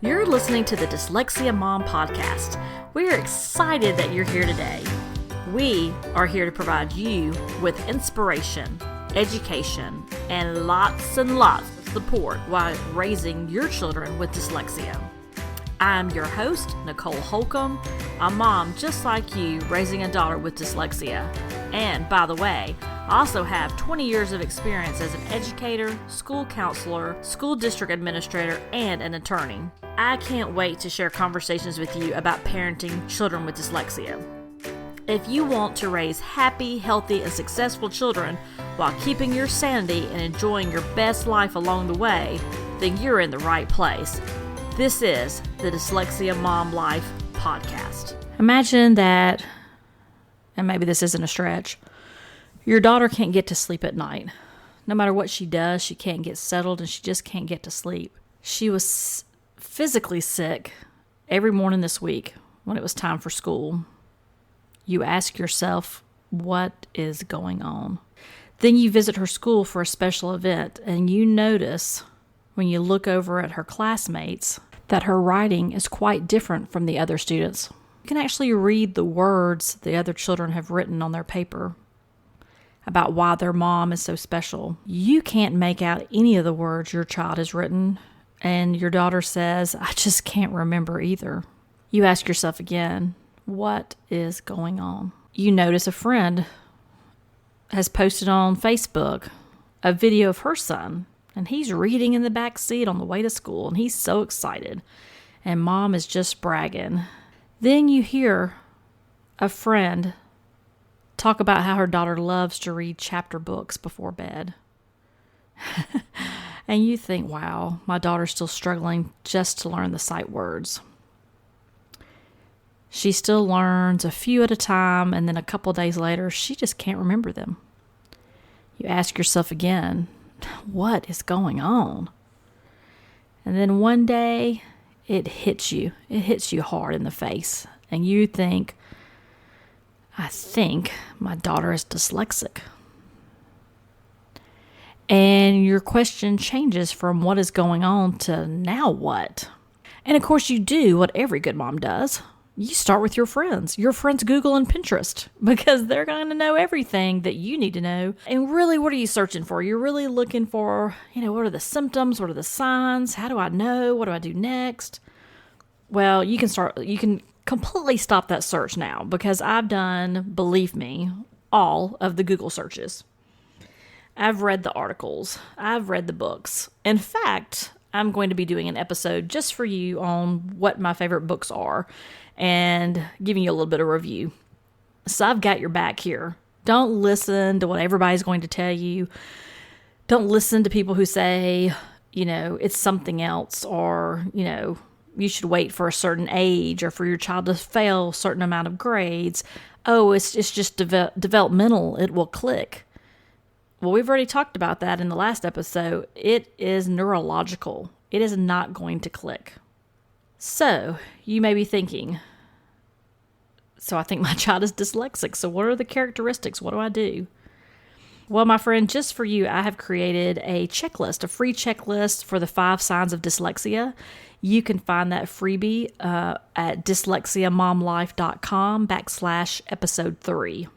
You're listening to the Dyslexia Mom Podcast. We're excited that you're here today. We are here to provide you with inspiration, education, and lots of support while raising your children with dyslexia. I'm your host, Nicole Holcomb, a mom just like you raising a daughter with dyslexia. And by the way, I also have 20 years of experience as an educator, school counselor, school district administrator, and an attorney. I can't wait to share conversations with you about parenting children with dyslexia. If you want to raise happy, healthy, and successful children while keeping your sanity and enjoying your best life along the way, then you're in the right place. This is the Dyslexia Mom Life Podcast. Imagine that, and maybe this isn't a stretch, your daughter can't get to sleep at night. No matter what she does, she can't get settled and she just can't get to sleep. She was physically sick every morning this week when it was time for school. You ask yourself, what is going on? Then you visit her school for a special event and you notice when you look over at her classmates that her writing is quite different from the other students. You can actually read the words the other children have written on their paper about why their mom is so special. You can't make out any of the words your child has written, and your daughter says, I just can't remember either. You ask yourself again, what is going on? You notice a friend has posted on Facebook a video of her son, and he's reading in the back seat on the way to school, and he's so excited, and mom is just bragging. Then you hear a friend talk about how her daughter loves to read chapter books before bed. And you think, wow, my daughter's still struggling just to learn the sight words. She still learns a few at a time, and then a couple days later, she just can't remember them. You ask yourself again, what is going on? And then one day, it hits you. It hits you hard in the face. And you think, I think my daughter is dyslexic. And your question changes from what is going on to now what? And of course you do what every good mom does. You start with your friends. Your friends Google and Pinterest because they're going to know everything that you need to know. And really, what are you searching for? You're really looking for, what are the symptoms? What are the signs? How do I know? What do I do next? Well, you can completely stop that search now because I've done, believe me, all of the Google searches. I've read the articles. I've read the books. In fact, I'm going to be doing an episode just for you on what my favorite books are and giving you a little bit of review. So I've got your back here. Don't listen to what everybody's going to tell you. Don't listen to people who say, it's something else or, you should wait for a certain age or for your child to fail a certain amount of grades. Oh, it's just developmental. It will click. Well, we've already talked about that in the last episode. It is neurological. It is not going to click. So you may be thinking, so I think my child is dyslexic. So what are the characteristics? What do I do? Well, my friend, just for you, I have created a checklist, a free checklist for the 5 signs of dyslexia. You can find that freebie at dyslexiamomlife.com/episode 3.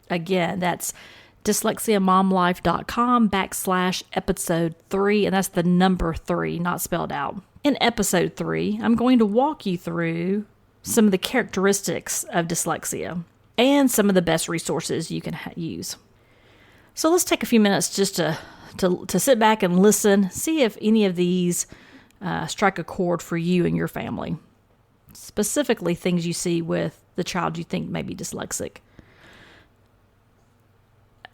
Again, that's dyslexiamomlife.com/episode 3, and that's the number 3, not spelled out. In episode 3, I'm going to walk you through some of the characteristics of dyslexia and some of the best resources you can use. So let's take a few minutes just to sit back and listen, see if any of these strike a chord for you and your family. Specifically, things you see with the child you think may be dyslexic.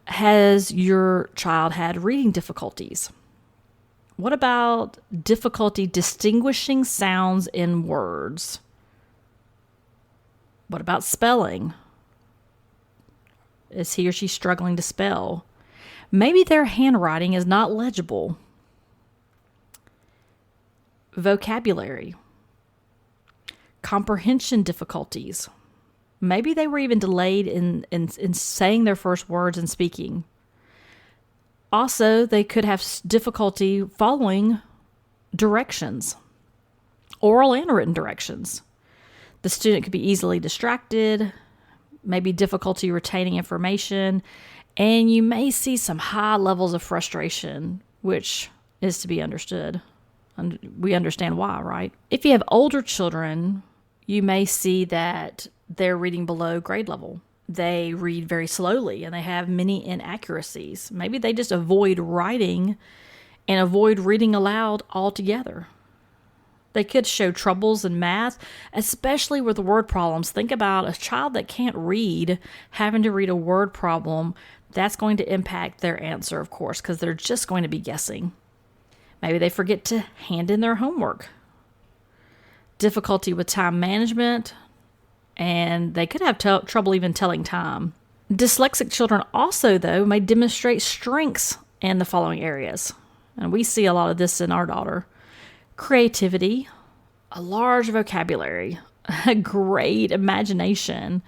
Has your child had reading difficulties? What about difficulty distinguishing sounds in words? What about spelling? Is he or she struggling to spell? Maybe their handwriting is not legible. Vocabulary. Comprehension difficulties. Maybe they were even delayed in saying their first words and speaking. Also, they could have difficulty following directions. oral and written directions. The student could be easily distracted, maybe difficulty retaining information, and you may see some high levels of frustration, which is to be understood. And we understand why, right? If you have older children, you may see that they're reading below grade level. They read very slowly and they have many inaccuracies. Maybe they just avoid writing and avoid reading aloud altogether. They could show troubles in math, especially with word problems. Think about a child that can't read having to read a word problem. That's going to impact their answer, of course, because they're just going to be guessing. Maybe they forget to hand in their homework. Difficulty with time management, and they could have trouble even telling time. Dyslexic children also, though, may demonstrate strengths in the following areas. And we see a lot of this in our daughter. Creativity, a large vocabulary, a great imagination,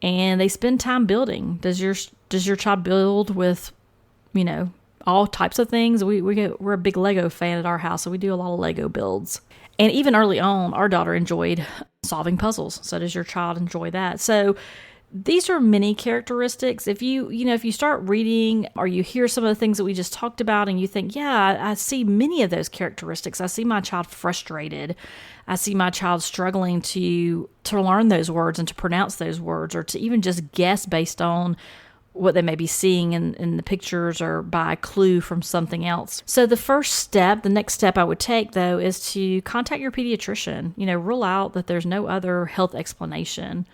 and they spend time building. Does your child build with, all types of things? We're a big Lego fan at our house, so we do a lot of Lego builds. And even early on, our daughter enjoyed solving puzzles. So does your child enjoy that? So these are many characteristics. If you start reading or you hear some of the things that we just talked about and you think, yeah, I see many of those characteristics. I see my child frustrated. I see my child struggling to learn those words and to pronounce those words, or to even just guess based on what they may be seeing in the pictures or by a clue from something else. So the next step I would take, though, is to contact your pediatrician. Rule out that there's no other health explanation.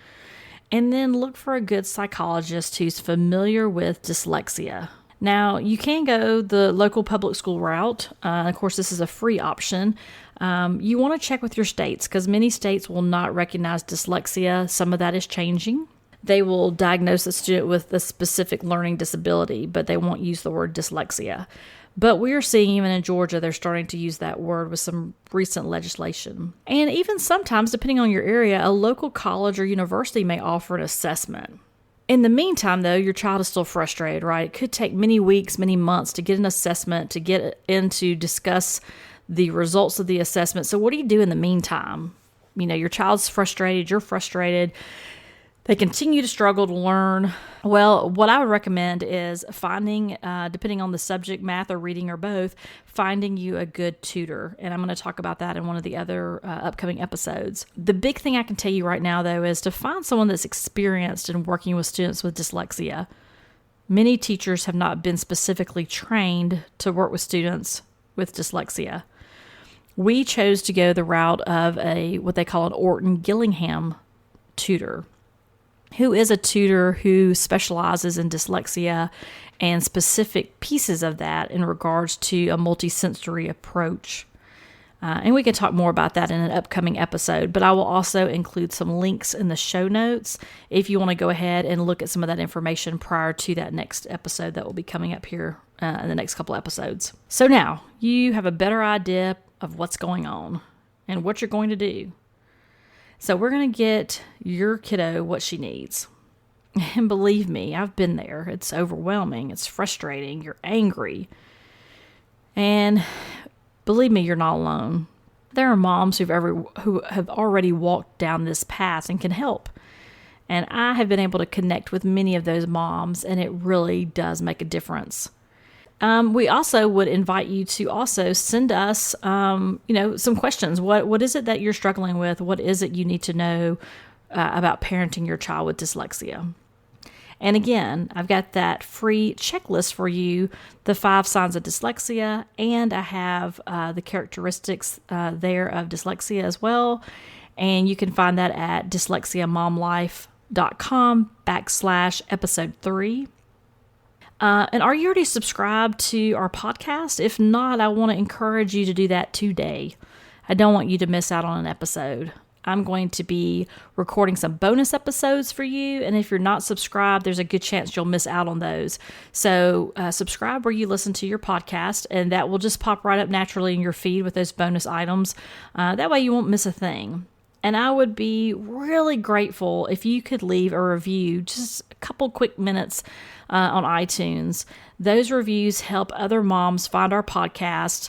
And then look for a good psychologist who's familiar with dyslexia. Now, you can go the local public school route. Of course, this is a free option. You want to check with your states, because many states will not recognize dyslexia. Some of that is changing. They will diagnose a student with a specific learning disability, but they won't use the word dyslexia. But we are seeing even in Georgia, they're starting to use that word with some recent legislation. And even sometimes, depending on your area, a local college or university may offer an assessment. In the meantime, though, your child is still frustrated, right? It could take many weeks, many months to get an assessment, to get in to discuss the results of the assessment. So what do you do in the meantime? Your child's frustrated, you're frustrated. They continue to struggle to learn. Well, what I would recommend is finding, depending on the subject, math or reading or both, finding you a good tutor. And I'm going to talk about that in one of the other upcoming episodes. The big thing I can tell you right now, though, is to find someone that's experienced in working with students with dyslexia. Many teachers have not been specifically trained to work with students with dyslexia. We chose to go the route of what they call an Orton-Gillingham tutor, who is a tutor who specializes in dyslexia and specific pieces of that in regards to a multisensory approach. And we can talk more about that in an upcoming episode, but I will also include some links in the show notes if you want to go ahead and look at some of that information prior to that next episode that will be coming up here in the next couple episodes. So now you have a better idea of what's going on and what you're going to do. So we're going to get your kiddo what she needs. And believe me, I've been there. It's overwhelming. It's frustrating. You're angry. And believe me, you're not alone. There are moms who have already walked down this path and can help. And I have been able to connect with many of those moms, and it really does make a difference. We also would invite you to also send us, some questions. What is it that you're struggling with? What is it you need to know about parenting your child with dyslexia? And again, I've got that free checklist for you, the 5 signs of dyslexia, and I have the characteristics there of dyslexia as well. And you can find that at dyslexiamomlife.com/episode 3. And are you already subscribed to our podcast? If not, I want to encourage you to do that today. I don't want you to miss out on an episode. I'm going to be recording some bonus episodes for you. And if you're not subscribed, there's a good chance you'll miss out on those. So subscribe where you listen to your podcast, and that will just pop right up naturally in your feed with those bonus items. That way you won't miss a thing. And I would be really grateful if you could leave a review, just a couple quick minutes on iTunes. Those reviews help other moms find our podcast.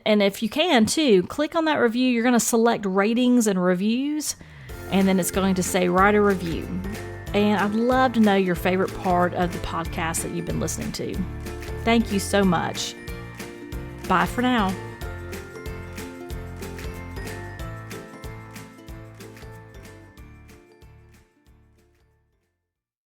And if you can too, click on that review. You're going to select ratings and reviews, and then it's going to say write a review. And I'd love to know your favorite part of the podcast that you've been listening to. Thank you so much. Bye for now.